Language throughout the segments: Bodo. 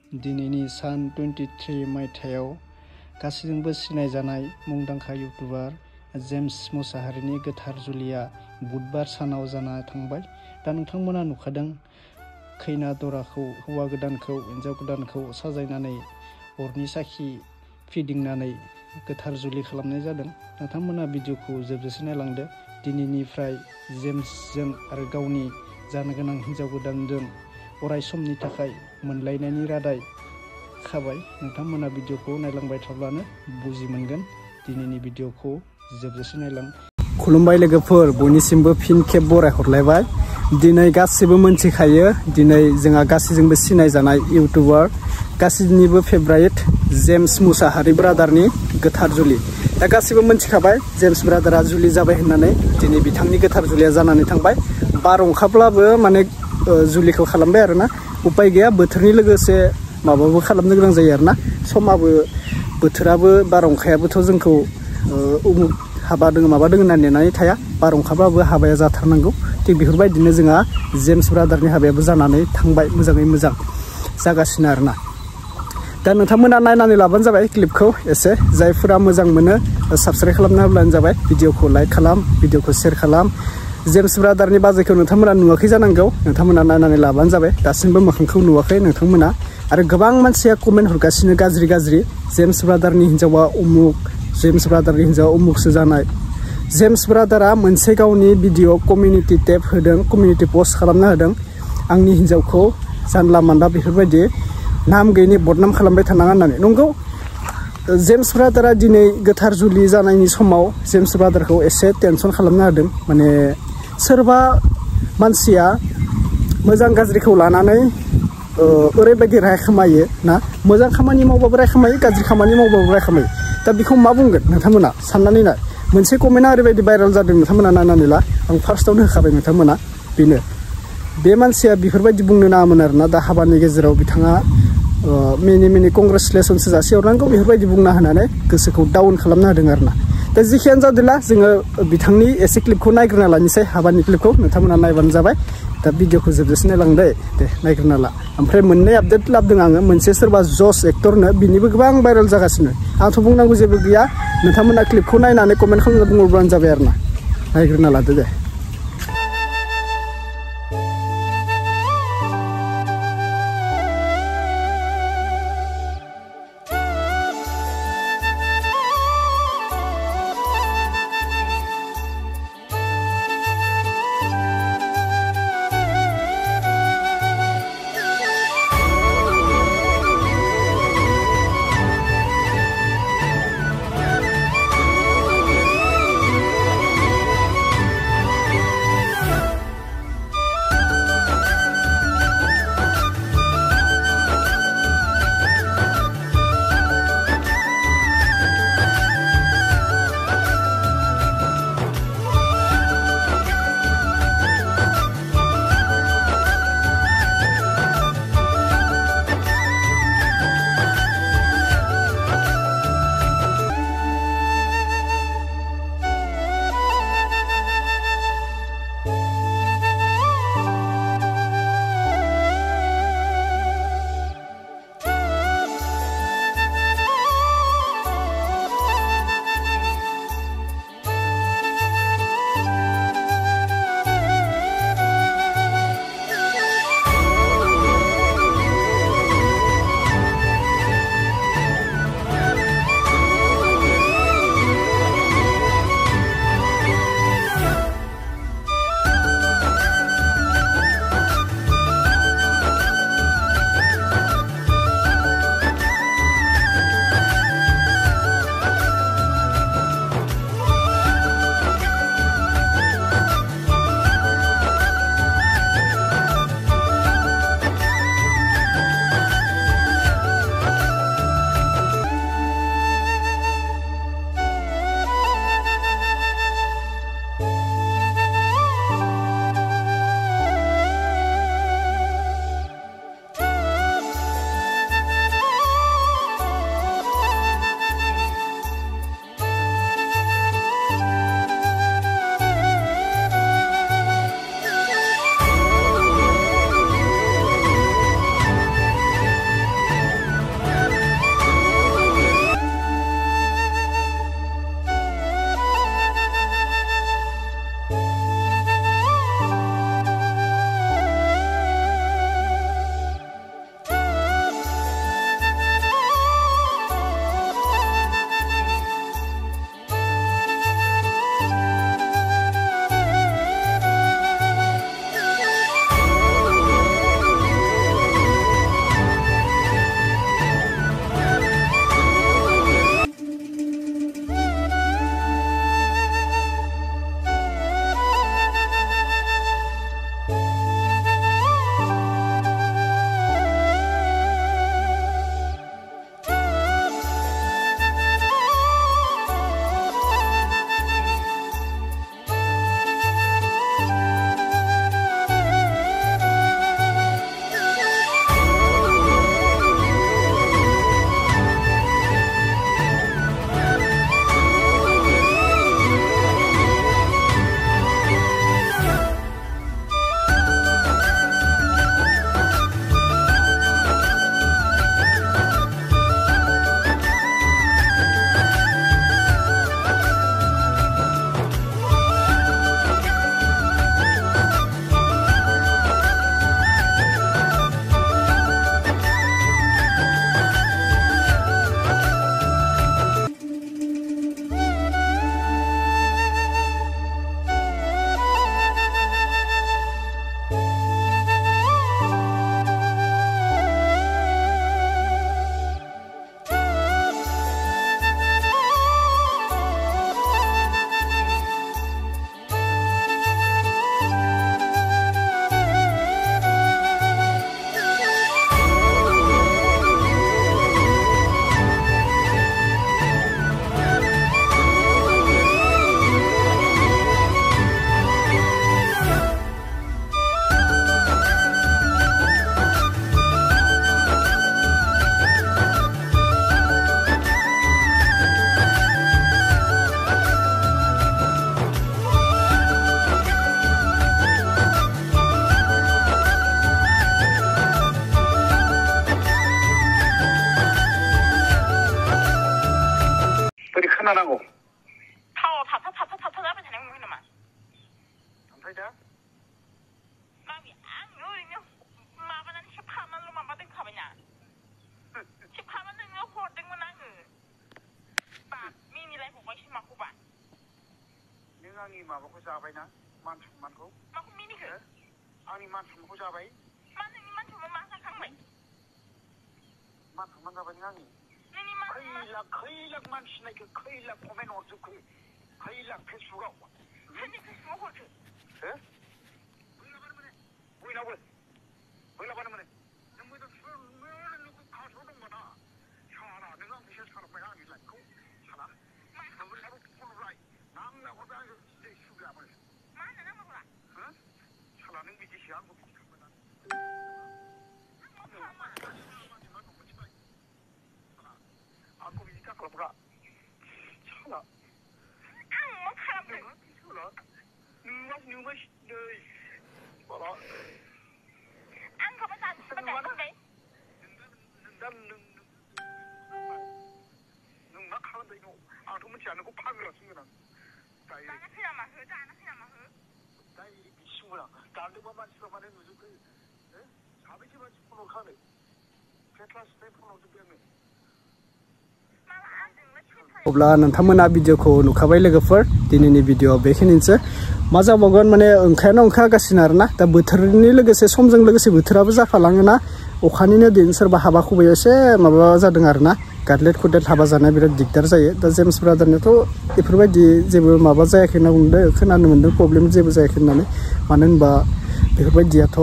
दिनैनि सान 23 मायथाइयाव गासैजोंबो सिनायजानाय मुंदांखा इउटुबार जेम्स मुसाहारिनि गोथार जुलिया बुधबार सानाव जाना थांबाय। दा नोंथांमोना नुखादों खैना दराखौ हौवा गोदानखौ हिन्जाव गोदानखौ साजायनानै अरनि साखि फिदिंनानै गोथार जुलि खालामनाय जादों। नोंथांमोना भिडिअखौ जोबजासे नायलांदो। दिनैनिफ्राय जेम्सजों आरो गावनि जानो गोनां हिन्जाव गोदानजों अराय समनि थाखाय मोनलायनायनि रादाय खाबाय। नोंथांमोना भिडिअखौ नायलांबाय थाब्लानो बुजि मोनगोन। दिनैनि भिडिअखौ जोबजासे नायलां। खुलुमबाय लोगोफोर, बयनिसिमबो फिन खेब बराय हरलायबाय। दिनै गासिबो मोनथिखायो, दिनै जोंहा गासैजोंबो सिनायजानाय इउटुबार गासिनिबो फेभराइट जेम्स मुसाहारि ब्रादारनि गोथार जुलि। दा गासिबो मोनथिखाबाय जेम्स ब्रादारा जुलि जाबाय होननानै। दिनै बिथांनि गोथार जुलिया जानानै थांबाय। बारहुंखाब्लाबो माने जुलिखौ खालामबाय आरोना। उपाय गैया, बोथोरनि लोगोसे माबाबो खालामनो गोनां जायो आरोना। समाबो बोथोराबो बारहुंखायाबोथ' जोंखौ उमुक हाबा दोङो माबा दोङो होनना नेनानै थाया। बारहुंखाबाबो हाबाया जाथारनांगौ। थिग बेफोरबायदिनो जोंहा जेम्स ब्रादारनि हाबायाबो जानानै थांबाय, मोजाङै मोजां जागासिनो आरोना। दा नोंथांमोना नायनानै लाबानो जाबाय क्लिपखौ एसे। जायफोरा मोजां मोनो साबस्क्राइब खालामना होब्लानो जाबाय। भिडिअखौ लाइक खालाम, भिडिअखौ शेयार खालाम। जेम्स ब्रादारनि बाजैखौ नोंथांमोना नुवाखै जानांगौ, नोंथांमोना नायनानै लाबानो जाबाय। दासिमबो मोखांखौ नुवाखै नोंथांमोना। आरो गोबां मानसिया कमेन्ट हरगासिनो गाज्रि गाज्रि, जेम्स ब्रादारनि हिन्जावा उमुक, जेम्स ब्रादारनि हिन्जावा उमुकसो जानाय। जेम्स ब्रादारा मोनसे गावनि भिडिअ कमिउनिटि टेब होदों, कमिउनिटि पस्ट खालामना होदों। आंनि हिन्जावखौ जानला मानला बेफोरबायदि नाम गैयिनि बदनाम खालामबाय थानाङा होननानै। नंगौ, जेम्स ब्रादारा दिनै गोथार जुलि जानायनि समाव जेम्स ब्रादारखौ एसे टेनसन खालामना होदों। माने सोरबा मानसिया मोजां गाज्रिखौ लानानै ओरैबायदि रायखोमायो ना। मोजां खामानि मावबाबो रायखोमायो, गाज्रि खामानि मावबाबो रायखोमायो। दा बेखौ मा बुंगोन नोंथांमोना साननानै नाय। मोनसे कमेन्टआ ओरैबायदि भाइरेल जादों, नोंथांमोना नायनानै ला। आं फार्स्टआवनो होखाबाय नोंथांमोना। बेनो बे मानसिया बेफोरबायदि बुंनो नाङामोन आरोना। दा हाबानि गेजेराव बिथाङा मिनि कंग्रेसुलेसनसो जासिहरनांगौ बेफोरबायदि बुंना होनानै गोसोखौ डाउन खालामना होदों आरोना। दा जेखियानो जादोंला, जोङो बिथांनि एसे क्लिपखौ नायग्रोना लानोसै, हाबानि क्लिपखौ। नोंथांमोना नायबानो जाबाय। दा भिडिअखौ जोबजासे नायलांदे, दे नायग्रोना ला। ओमफ्राय मोननै आपडेट लाबोदों आङो। मोनसे सोरबा जस एक्टरनो, बिनिबो गोबां भाइरेल जागासिनो। आंथ' बुंनांगौ जेबो गैया, नोंथांमोना क्लिपखौ नायनानै कमेन्ट खालामना बुंहरबानो जाबाय आरोना। नायग्रोना लादो दे। खोनानांगौ थाव थाबथा जाबाय थानाय मोनगोन नामा ओमफ्राय दा माबि आं ओरैनो माबानानै सेबखानानैल' माबा दोनखाबायना सेबखानानै नोंनो हरदोंमोन आङो बा मिनिलायबावबायसो माखौबा नों आंनि माबाखौ जाबायना मान सन्मानखौ माखौ मिनिखो आंनि मान सन्मानखौ जाबाय मा नोंनि मान सन्मान मा जाखांबाय मान सन्मान जाबाय नों आंनि खै लाख मानसि नायखो खै लाख कमेन्ट हरजोबखो खै लाख फेसबुकआव सोरनि फेसबुकआव हरखो हो बैलाबानो मोनो बैलाबानो मोनो नों मोजां नोंखौ खाथियाव दंबा ना साला नों आं बिसोर सारबाय आंनि लाइफखौ साला नोंबो फनलाय नांला हरबाय आंजों दै सुग्लाबो मा होनो नांगौला हो साला नों बिदिसो आंबो बुंखांबाय आंखौ बिदि दाखालामग्रा साला आं मा खालामदों साला नुबाय नै साला आं खाबा जानोसै दाखांबाय नों मा खालामबाय दं आंथ' मिथिया नोंखौ फाग्लासो होनगोन आं दाना फैया माहो दाय बिसिमोन आं दानदोंबा मानसिफ्रा माने नुजोबखायो साबैसे मानसि फन हरखानो फेटलासनिफ्राय फन हरजोब्बाय आंनो अब्ला नोंथांमोना भिडिअखौ नुखाबाय लोगोफोर दिनैनि भिडिअ बेखिनिसो मा जाबावगोन माने ओंखायानो ओंखारगासिनो आरोना दा बोथोरनि लोगोसे समजों लोगोसे बोथोराबो जाफालाङोना अखानिनो दिन सोरबा हाबा खुबायाव एसे माबा जादों आरोना गादलेट खुदलेट हाबा जानाय बिराद दिगदार जायो दा जेम्स ब्रादारनियाथ' बेफोरबायदि जेबो माबा जायाखै होनना बुंदों खोनानो मोन्दों प्रब्लेम जेबो जायाखै होननानै मानो होनबा बेफोरबायदियाथ'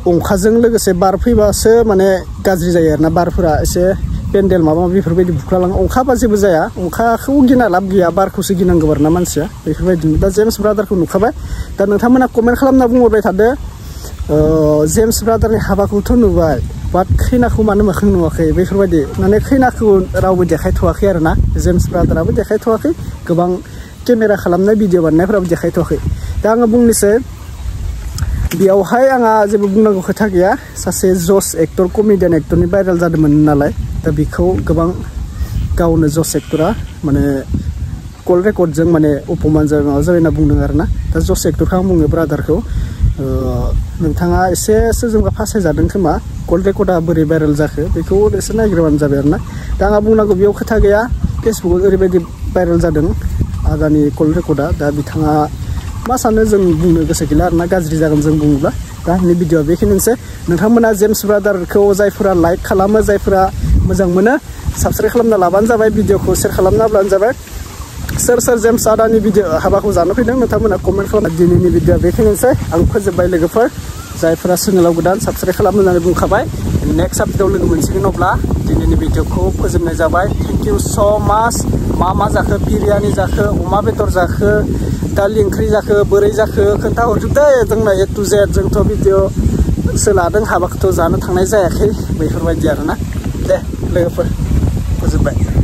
अखाजों लोगोसे बार फैबासो माने गाज्रि जायो आरोना बारफोरा एसे पेन्डेल माबा माबि बेफोरबायदि बुख्लालाङो अखाबा जेबो जाया अखाखौ गिना लाब गैया बारखौसो गिनांगौ आरोना मानसिया बेफोरबायदिनो दा जेम्स ब्रादारखौ नुखाबाय दा नोंथांमोना कमेन्ट खालामना बुंहरबाय थादो जेम्स ब्रादारनि हाबाखौथ' नुबाय बाट खैनाखौ मानो मोखां नुवाखै बेफोरबायदि माने खैनाखौ रावबो देखायथ'वाखै आरोना जेम्स ब्रादाराबो देखायथ'वाखै गोबां केमेरा खालामनाय भिडिअ बानायनायफोराबो देखायथ'वाखै दा आङो बुंनोसै बेयावहाय आंहा जेबो बुंनांगौ खोथा गैया सासे जस एक्टर कमेडियान एक्टरनि भाइरेल जादोंमोन नालाय दा बेखौ गोबां गावनो जस एक्टरा माने कल रेकर्डजों माने अपमान जाबाय माबा जाबाय होनना बुंदों आरोना दा जस एक्टरखौ आं बुङो ब्रादारखौ नोंथाङा एसे सोरजोंबा फासायजादों खोमा कल रेकर्डआ बोरै भाइरेल जाखो बेखौ एसे नायग्रोबानो जाबाय आरोना दा आंहा बुंनांगौ बेयाव खोथा गैया फेसबुकआव ओरैबायदि भाइरेल जादों आगानि कल रेकर्डआ दा बिथाङा मा सानो जों बुंनो गोसो गैला आरोना गाज्रि जागोन जों बुङोब्ला दा आंनि भिडिअआ बेखिनिसै नोंथांमोना जेम्स ब्रादारखौ जायफोरा लाइक खालामो जायफोरा मोजां मोनो साबस्क्राइब खालामना लाबानो जाबाय भिडिअखौ शेयार खालामना होब्लानो जाबाय सोर जेम्स आदानि भिडिअ हाबाखौ जानो फैदों नोंथांमोना कमेन्ट खालामना दिनैनि भिडिअआ बेखिनिसै आं फोजोबबाय लोगोफोर जायफोरा चेनेलाव गोदान साबस्क्राइब खालाम होननानै बुंखाबाय नेक्स्ट आपडेटआव लोगो मोनसिगोन अब्ला दिनैनि भिडिअखौ फोजोबनाय जाबाय थेंक इउ स' माच मा जाखो बिरियानि जाखो अमा बेदर जाखो दालि ओंख्रि जाखो बोरै जाखो खोन्थाहरजोबदे जोंना ए टु जेड जोंथ' भिडिअसो लादों हाबाखौथ' जानो थांनाय जायाखै बेफोरबायदि आरोना दे लोगोफोर फोजोबबाय